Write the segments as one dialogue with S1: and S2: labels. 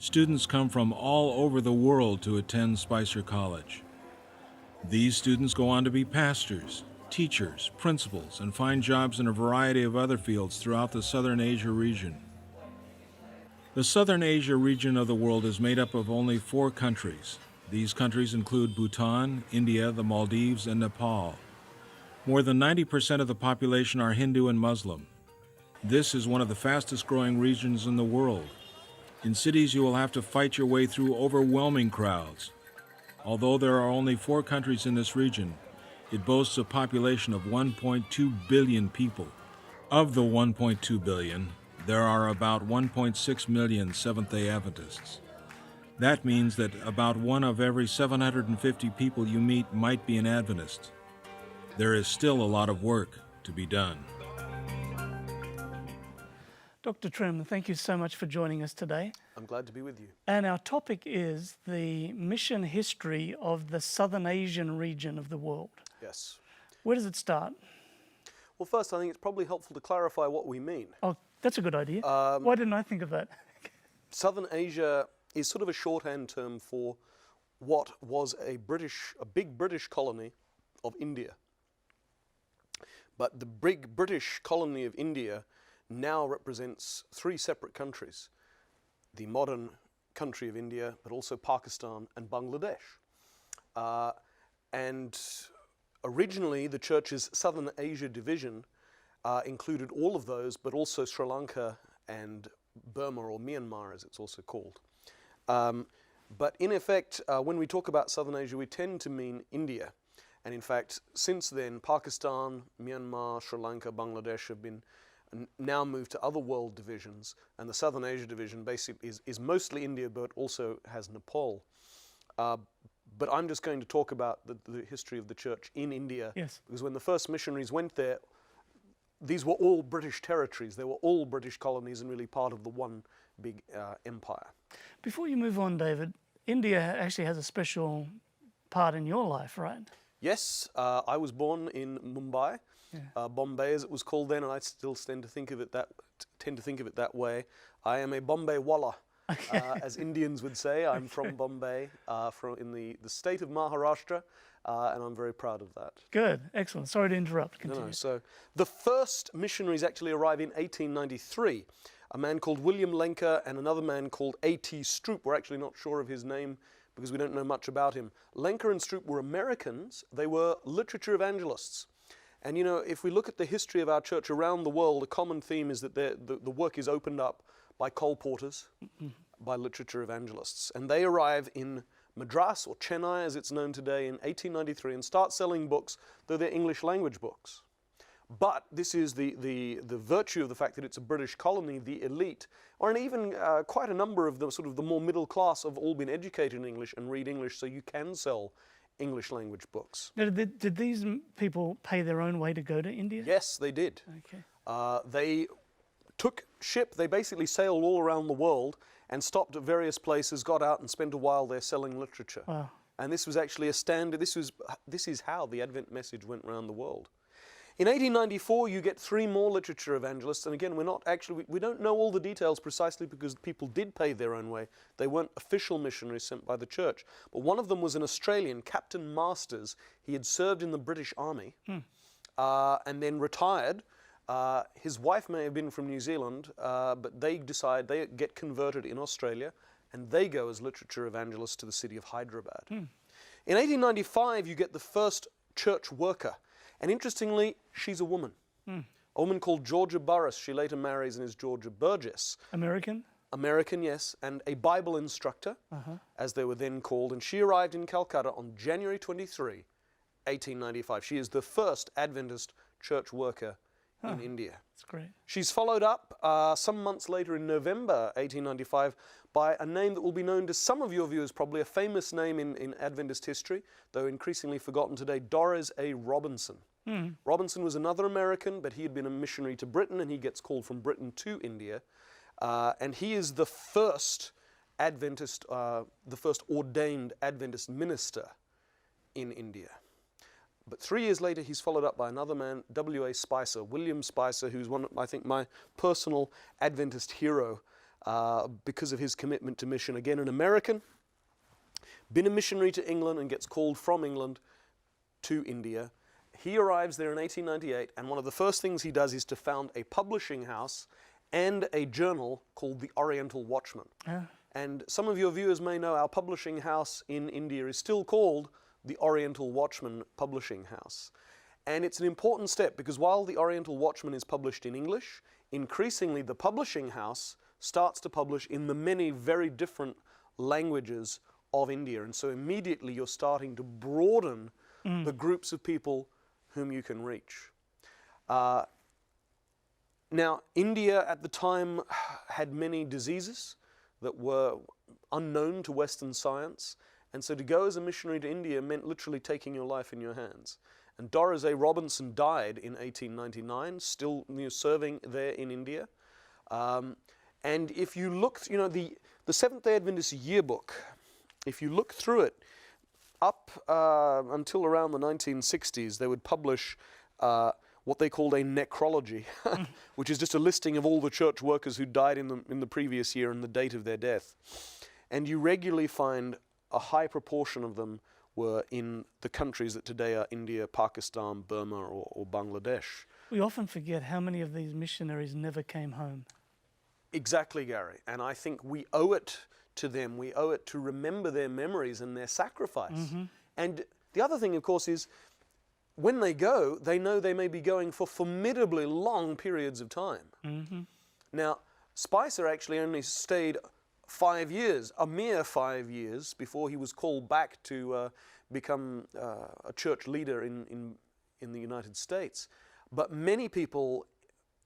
S1: Students come from all over the world to attend Spicer College. These students go on to be pastors, teachers, principals, and find jobs in a variety of other fields throughout the Southern Asia region. The Southern Asia region of the world is made up of only 4 countries. These countries include Bhutan, India, the Maldives, and Nepal. More than 90% of the population are Hindu and Muslim. This is one of the fastest growing regions in the world. In cities, you will have to fight your way through overwhelming crowds. Although there are only 4 countries in this region, it boasts a population of 1.2 billion people. Of the 1.2 billion, there are about 1.6 million Seventh-day Adventists. That means that about 1 of every 750 people you meet might be an Adventist. There is still a lot of work to be done.
S2: Dr. Trim, thank you so much for joining us today.
S3: I'm glad to be with you.
S2: And our topic is the mission history of the Southern Asian region of the world.
S3: Yes.
S2: Where does it start?
S3: Well, first, I think it's probably helpful to clarify what we mean.
S2: Oh, that's a good idea. Why didn't I think of that?
S3: Southern Asia is sort of a shorthand term for what was a big British colony of India. But the big British colony of India now represents 3 separate countries: the modern country of India, but also Pakistan and Bangladesh. And originally, the Church's Southern Asia division included all of those, but also Sri Lanka and Burma, or Myanmar as it's also called. But in effect, when we talk about Southern Asia, we tend to mean India. And in fact, since then, Pakistan, Myanmar, Sri Lanka, Bangladesh have been now moved to other world divisions, and the Southern Asia division basically is mostly India, but also has Nepal. But I'm just going to talk about the history of the church in India,
S2: Yes.
S3: because when the first missionaries went there, these were all British territories. They were all British colonies and really part of the one big empire.
S2: Before you move on, David, India actually has a special part in your life, right?
S3: Yes, I was born in Mumbai.
S2: Yeah.
S3: Bombay, as it was called then, and I still tend to think of it that way. I am a Bombay Walla, as Indians would say. I'm from Bombay, in the state of Maharashtra, and I'm very proud of that.
S2: Good, excellent. Sorry to interrupt. Continue.
S3: No, so the first missionaries actually arrived in 1893. A man called William Lenker and another man called A.T. Stroop. We're actually not sure of his name because we don't know much about him. Lenker and Stroop were Americans. They were literature evangelists. And you know, if we look at the history of our church around the world, a common theme is that the work is opened up by colporteurs, by literature evangelists. And they arrive in Madras, or Chennai as it's known today, in 1893 and start selling books, though they're English language books. But this is the virtue of the fact that it's a British colony, the elite, or even quite a number of the sort of the more middle class have all been educated in English and read English, so you can sell English language books.
S2: Now, did these people pay their own way to go to India?
S3: Yes, they did.
S2: Okay.
S3: They took ship, they basically sailed all around the world and stopped at various places, got out and spent a while there selling literature.
S2: Wow.
S3: And this was actually a standard, this is how the Advent message went around the world. In 1894, you get 3 more literature evangelists, and again, we don't know all the details precisely because people did pay their own way. They weren't official missionaries sent by the church. But one of them was an Australian, Captain Masters. He had served in the British Army and then retired. His wife may have been from New Zealand, but they get converted in Australia, and they go as literature evangelists to the city of Hyderabad. In 1895, you get the first church worker. And interestingly, she's a woman. A woman called Georgia Burris. She later marries and is Georgia Burgess.
S2: American?
S3: American, yes, and a Bible instructor, as they were then called. And she arrived in Calcutta on January 23, 1895. She is the first Adventist church worker in India.
S2: That's great.
S3: She's followed up some months later in November 1895 by a name that will be known to some of your viewers, probably a famous name in Adventist history, though increasingly forgotten today, Doris A. Robinson. Robinson was another American, but he had been a missionary to Britain, and he gets called from Britain to India. And he is the first Adventist, the first ordained Adventist minister in India. But 3 years later, he's followed up by another man, W.A. Spicer, William Spicer, who's one of, I think, my personal Adventist hero. because of his commitment to mission. Again, an American, been a missionary to England and gets called from England to India. He arrives there in 1898, and one of the first things he does is to found a publishing house and a journal called the Oriental Watchman. And some of your viewers may know our publishing house in India is still called the Oriental Watchman Publishing House. And it's an important step because while the Oriental Watchman is published in English, increasingly the publishing house starts to publish in the many very different languages of India. And so immediately you're starting to broaden the groups of people whom you can reach. Now, India at the time had many diseases that were unknown to Western science, and so to go as a missionary to India meant literally taking your life in your hands. And Doris A. Robinson died in 1899, still serving there in India. And if you look, the Seventh-day Adventist yearbook, if you look through it, up until around the 1960s, they would publish what they called a necrology, which is just a listing of all the church workers who died in the previous year and the date of their death. And you regularly find a high proportion of them were in the countries that today are India, Pakistan, Burma, or Bangladesh.
S2: We often forget how many of these missionaries never came home.
S3: Exactly, Gary. And I think we owe it to them. We owe it to remember their memories and their sacrifice. And the other thing, of course, is when they go, they know they may be going for formidably long periods of time. Now, Spicer actually only stayed 5 years, a mere 5 years, before he was called back to become a church leader in the United States. But many people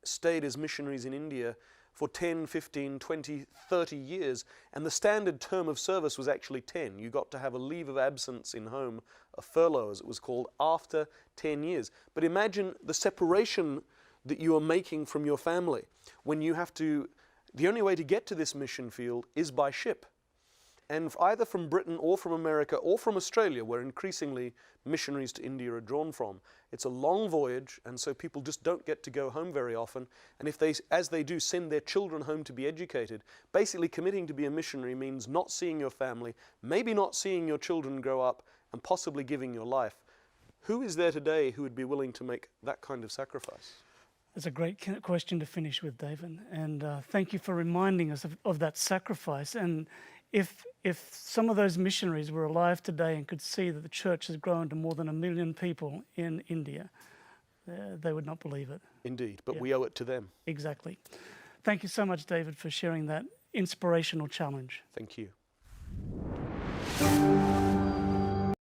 S3: stayed as missionaries in India for 10, 15, 20, 30 years, and the standard term of service was actually 10. You got to have a leave of absence in home, a furlough as it was called, after 10 years. But imagine the separation that you are making from your family when you have to, the only way to get to this mission field is by ship. And either from Britain or from America or from Australia, where increasingly missionaries to India are drawn from. It's a long voyage, and so people just don't get to go home very often. And if they, as they do, send their children home to be educated, basically committing to be a missionary means not seeing your family, maybe not seeing your children grow up, and possibly giving your life. Who is there today who would be willing to make that kind of sacrifice?
S2: That's a great question to finish with, David. And thank you for reminding us of that sacrifice. And if some of those missionaries were alive today and could see that the church has grown to more than 1 million people in India, they would not believe it.
S3: Indeed, but we owe it to them.
S2: Exactly. Thank you so much, David, for sharing that inspirational challenge.
S3: Thank you.